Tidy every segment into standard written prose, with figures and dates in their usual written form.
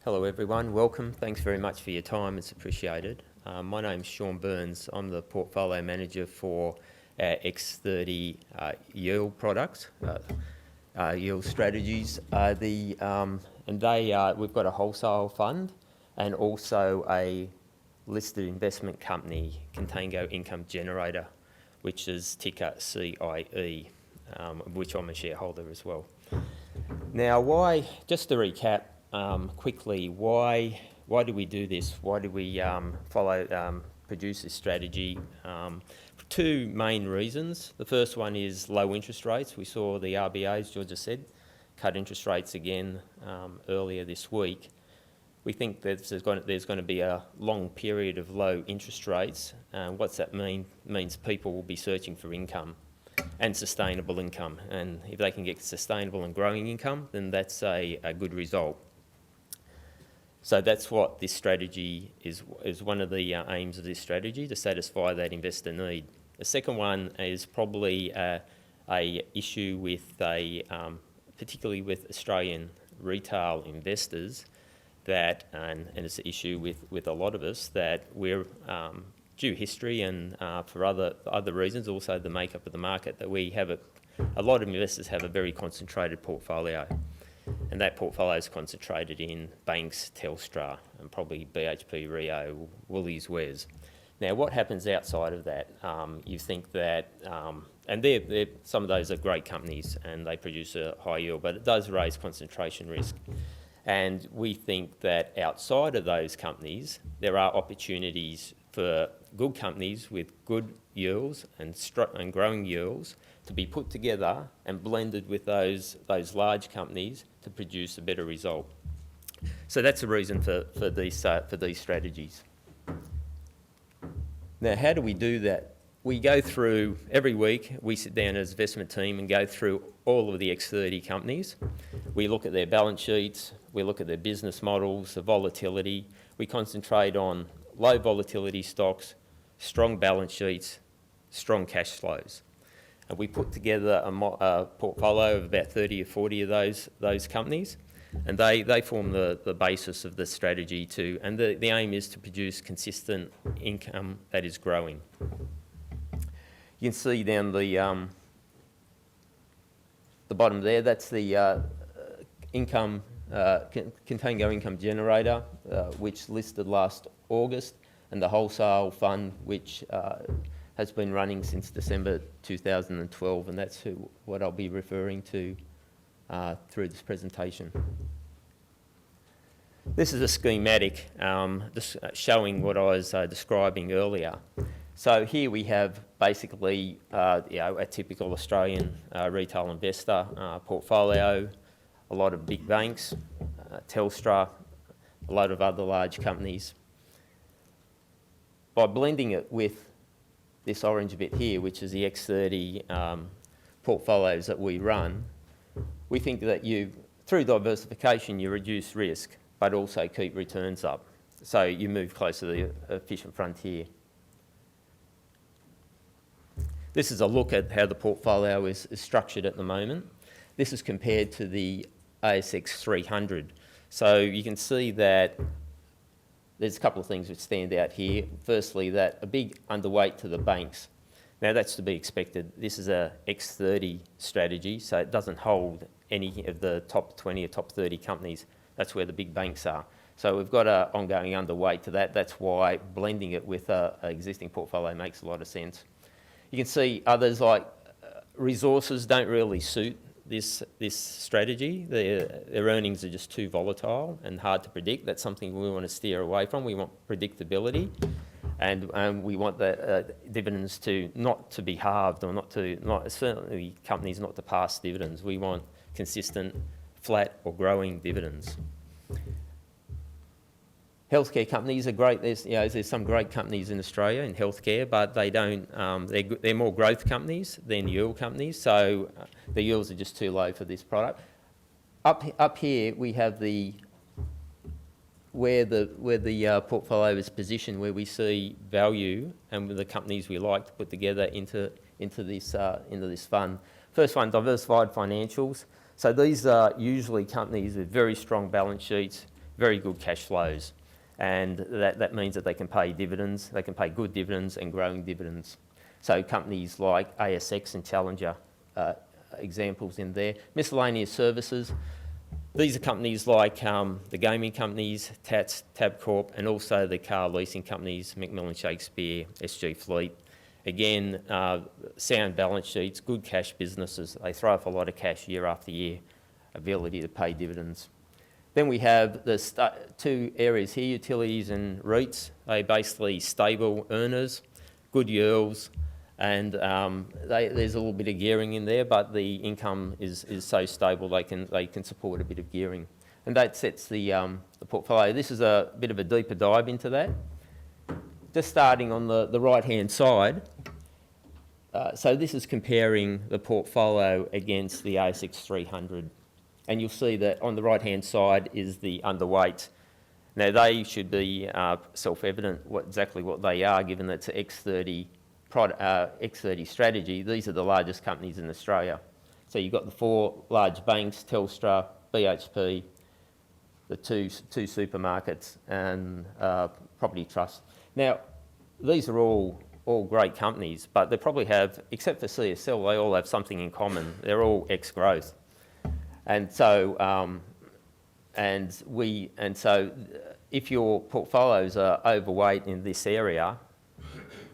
Hello everyone, welcome. Thanks very much for your time, it's appreciated. My name's Shawn Burns. I'm the portfolio manager for our X30 yield products, yield strategies. We've got a wholesale fund and also a listed investment company, Contango Income Generator, which is ticker CIE, which I'm a shareholder as well. Now, just to recap, quickly, why do we do this? Why do we produce this strategy? Two main reasons. The first one is low interest rates. We saw the RBA, as George just said, cut interest rates again earlier this week. We think that there's going to be a long period of low interest rates. What's that mean? It means people will be searching for income and sustainable income. And if they can get sustainable and growing income, then that's a good result. So that's what this strategy is one of the aims of this strategy, to satisfy that investor need. The second one is probably a issue with particularly with Australian retail investors, and it's an issue with a lot of us, that we're due history and for other reasons, also the makeup of the market, that we have a lot of investors have a very concentrated portfolio. And that portfolio is concentrated in banks, Telstra, and probably BHP, Rio, Woolies, Wes. Now, what happens outside of that? You think that, and some of those are great companies and they produce a high yield, but it does raise concentration risk. And we think that outside of those companies, there are opportunities for good companies with good yields and growing yields to be put together and blended with those large companies to produce a better result. So that's the reason for these strategies. Now, how do we do that? We go through, every week, we sit down as an investment team and go through all of the X30 companies. We look at their balance sheets, we look at their business models, the volatility. We concentrate on low volatility stocks, strong balance sheets, strong cash flows. And we put together a portfolio of about 30 or 40 of those companies, and they form the basis of the strategy and the aim is to produce consistent income that is growing. You can see down the bottom there, that's the Contango Income Generator, which listed last August, and the wholesale fund, which has been running since December 2012, and that's what I'll be referring to through this presentation. This is a schematic just showing what I was describing earlier. So here we have basically a typical Australian retail investor portfolio, a lot of big banks, Telstra, a lot of other large companies. By blending it with this orange bit here, which is the X30 portfolios that we run, we think that through diversification, you reduce risk, but also keep returns up. So you move closer to the efficient frontier. This is a look at how the portfolio is structured at the moment. This is compared to the ASX 300. So you can see that there's a couple of things which stand out here. Firstly, that a big underweight to the banks. Now that's to be expected. This is a X30 strategy, so it doesn't hold any of the top 20 or top 30 companies. That's where the big banks are. So we've got an ongoing underweight to that. That's why blending it with an existing portfolio makes a lot of sense. You can see others like resources don't really suit this strategy. Their earnings are just too volatile and hard to predict. That's something we want to steer away from. We want predictability, and we want the dividends not to be halved, or certainly companies not to pass dividends. We want consistent, flat or growing dividends. Healthcare companies are great. There's some great companies in Australia in healthcare, but they don't. They're more growth companies than yield companies, so the yields are just too low for this product. Up here we have where the portfolio is positioned, where we see value and the companies we like to put together into this fund. First one, diversified financials. So these are usually companies with very strong balance sheets, very good cash flows. And that means that they can pay dividends, they can pay good dividends and growing dividends. So companies like ASX and Challenger, examples in there. Miscellaneous services, these are companies like the gaming companies, Tats, Tabcorp, and also the car leasing companies, Macmillan Shakespeare, SG Fleet. Again, sound balance sheets, good cash businesses. They throw off a lot of cash year after year, ability to pay dividends. Then we have the two areas here, utilities and REITs. They're basically stable earners, good yields, and there's a little bit of gearing in there, but the income is so stable they can support a bit of gearing. And that sets the portfolio. This is a bit of a deeper dive into that. Just starting on the right-hand side. So this is comparing the portfolio against the ASX 300. And you'll see that on the right-hand side is the underweight. Now, they should be self-evident exactly what they are, given that it's an X30 strategy. These are the largest companies in Australia. So you've got the four large banks, Telstra, BHP, the two supermarkets, and property trusts. Now, these are all great companies, but they probably have, except for CSL, they all have something in common. They're all ex-growth. And so, if your portfolios are overweight in this area,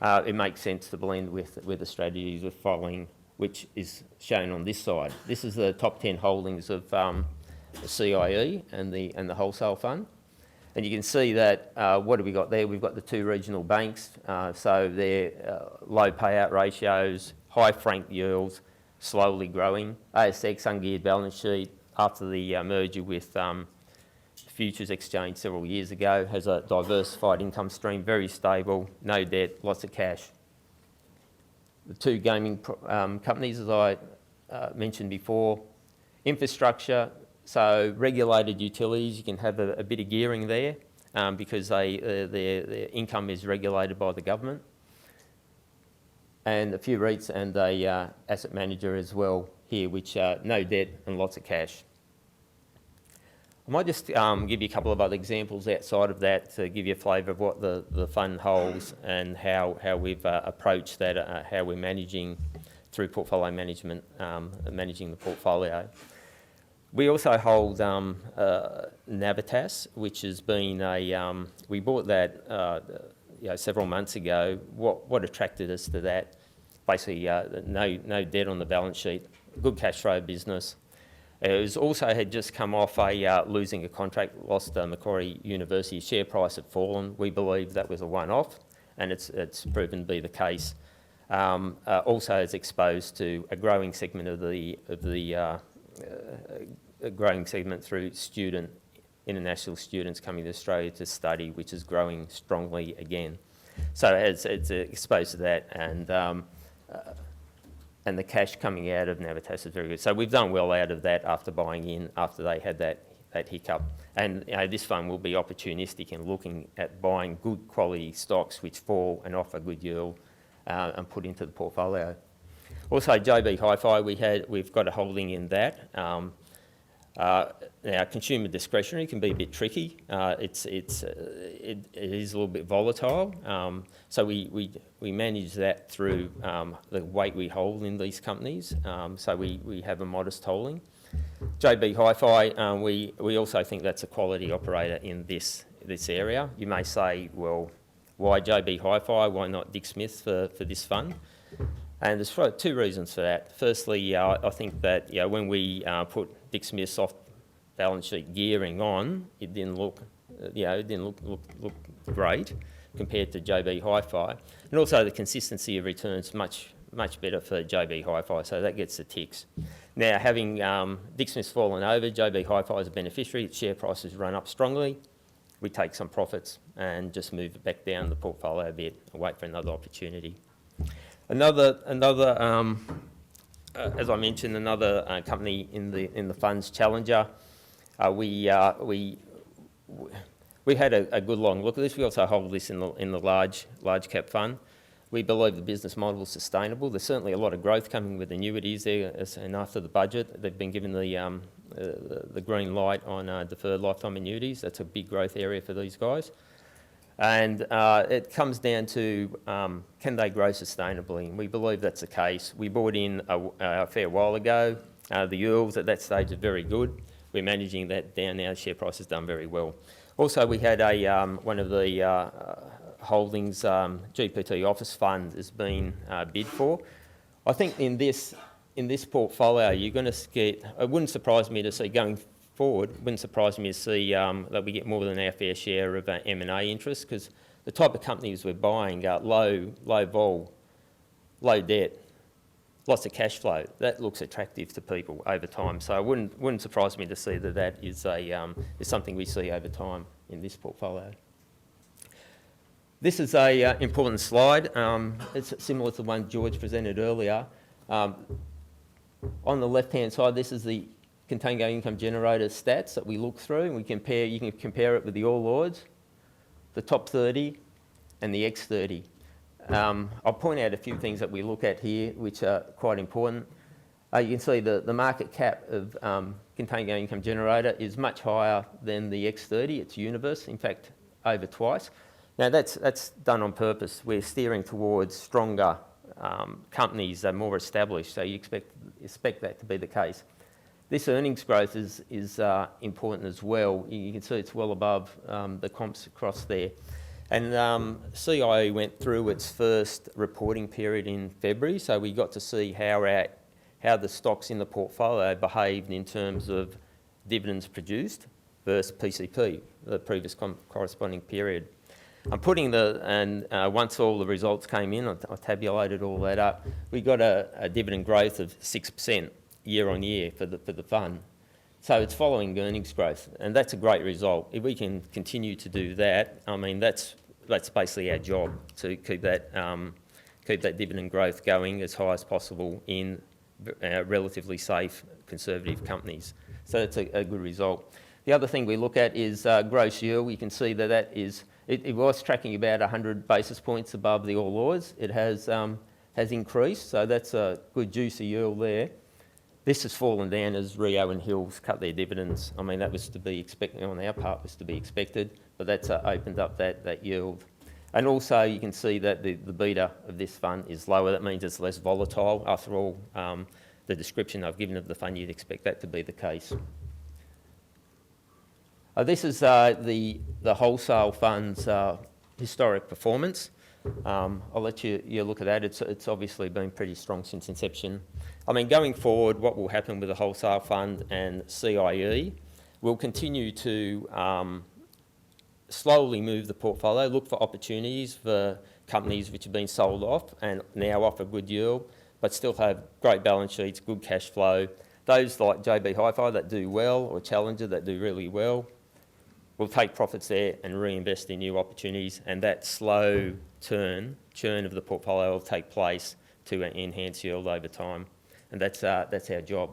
it makes sense to blend with the strategies we're following, which is shown on this side. This is the top 10 holdings of the CIE and the wholesale fund. And you can see that, what have we got there? We've got the two regional banks, so they're low payout ratios, high franked yields, slowly growing. ASX ungeared balance sheet after the merger with Futures Exchange several years ago, has a diversified income stream, very stable, no debt, lots of cash. The two gaming companies, as I mentioned before, infrastructure, so regulated utilities, you can have a bit of gearing there because their income is regulated by the government. And a few REITs and a asset manager as well here, which no debt and lots of cash. I might just give you a couple of other examples outside of that to give you a flavour of what the fund holds and how we've approached that, how we're managing through portfolio management, managing the portfolio. We also hold Navitas, which has been we bought that several months ago. What attracted us to that? Basically, no debt on the balance sheet, good cash flow business. It had just come off losing a contract, lost Macquarie University. Share price had fallen. We believe that was a one-off, and it's proven to be the case. Also, is exposed to a growing segment of the growing segment through international students coming to Australia to study, which is growing strongly again. So it's exposed to that, and the cash coming out of Navitas is very good. So we've done well out of that after buying in, after they had that hiccup. And this fund will be opportunistic in looking at buying good quality stocks which fall and offer good yield and put into the portfolio. Also, JB Hi-Fi, we've got a holding in that. Now, consumer discretionary can be a bit tricky. It is a little bit volatile. So we manage that through the weight we hold in these companies. So we have a modest holding. JB Hi-Fi, we also think that's a quality operator in this area. You may say, well, why JB Hi-Fi? Why not Dick Smith for this fund? And there's two reasons for that. Firstly, I think that when we put Dick Smith's off balance sheet gearing on, it didn't look great compared to JB Hi-Fi, and also the consistency of returns much better for JB Hi-Fi, so that gets the ticks. Now, having Dick Smith's fallen over, JB Hi-Fi is a beneficiary. Its share price has run up strongly. We take some profits and just move it back down the portfolio a bit and wait for another opportunity. Another as I mentioned, another company in the funds, Challenger. We had a good long look at this. We also hold this in the large cap fund. We believe the business model is sustainable. There's certainly a lot of growth coming with annuities there, and after the budget, they've been given the green light on deferred lifetime annuities. That's a big growth area for these guys. And it comes down to can they grow sustainably? And we believe that's the case. We bought in a fair while ago. The yields at that stage are very good. We're managing that down now. The share price has done very well. Also, we had one of the holdings, GPT Office Fund, has been bid for. I think in this portfolio, you're going to get. It wouldn't surprise me to see going forward. It wouldn't surprise me to see that we get more than our fair share of M&A interest, because the type of companies we're buying are low vol, low debt, lots of cash flow. That looks attractive to people over time. So it wouldn't surprise me to see that is something we see over time in this portfolio. This is a important slide. It's similar to the one George presented earlier. On the left-hand side, this is the Contango income generator stats that we look through, and you can compare it with the All Ords, the top 30, and the X30. I'll point out a few things that we look at here, which are quite important. You can see the market cap of Contango income generator is much higher than the X30, its universe, in fact, over twice. Now, that's done on purpose. We're steering towards stronger companies that are more established, so you expect that to be the case. This earnings growth is important as well. You can see it's well above the comps across there. And CI went through its first reporting period in February, so we got to see how the stocks in the portfolio behaved in terms of dividends produced versus PCP, the previous corresponding period. I'm putting once all the results came in, I tabulated all that up. We got a dividend growth of 6% year on year for the fund. So it's following earnings growth, and that's a great result. If we can continue to do that, I mean, that's basically our job, to keep that dividend growth going as high as possible in relatively safe, conservative companies. So that's a good result. The other thing we look at is gross yield. You can see it was tracking about 100 basis points above the All Ords. It has increased, so that's a good juicy yield there. This has fallen down as Rio and Hills cut their dividends. I mean, that was to be expected on our part, was to be expected, but that's opened up that yield. And also you can see that the beta of this fund is lower. That means it's less volatile. After all, the description I've given of the fund, you'd expect that to be the case. This is the wholesale fund's historic performance. I'll let you look at that. It's obviously been pretty strong since inception. I mean, going forward, what will happen with the wholesale fund and CIE, we'll continue to slowly move the portfolio, look for opportunities for companies which have been sold off and now offer good yield, but still have great balance sheets, good cash flow. Those like JB Hi-Fi that do well, or Challenger that do really well, we'll take profits there and reinvest in new opportunities, and that slow churn of the portfolio will take place to enhance yield over time, and that's our job.